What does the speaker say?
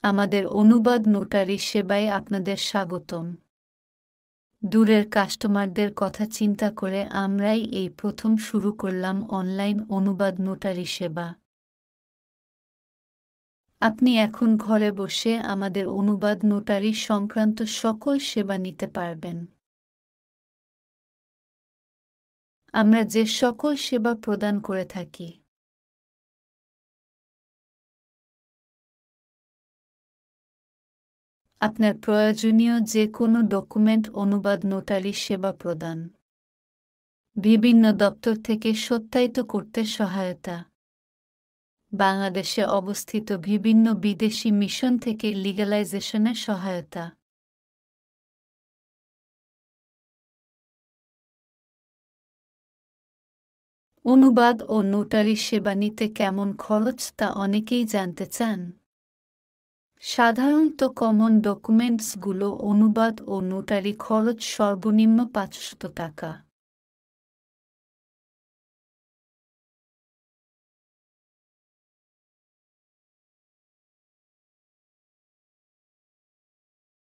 আমাদের অনুবাদ নোটারি সেবায় আপনাদের স্বাগতম। দূরের কাস্টমারদের কথা চিন্তা করে আমরাই এই প্রথম শুরু করলাম অনলাইন অনুবাদ নোটারি সেবা। আপনি এখন ঘরে বসে আমাদের অনুবাদ নোটারি সংক্রান্ত সকল সেবা নিতে পারবেন। আমরা যে সকল সেবা প্রদান করে থাকি, আপনার প্রয়োজনীয় যে কোনো ডকুমেন্ট অনুবাদ নোটারি সেবা প্রদান, বিভিন্ন দপ্তর থেকে সত্যায়িত করতে সহায়তা, বাংলাদেশে অবস্থিত বিভিন্ন বিদেশি মিশন থেকে লিগ্যালাইজেশনে সহায়তা, অনুবাদ ও নোটারি সেবা নিতে কেমন খরচ তা অনেকেই জানতে চান। সাধারণত কমন ডকুমেন্টসগুলো অনুবাদ ও নোটারি খরচ সর্বনিম্ন 500 টাকা।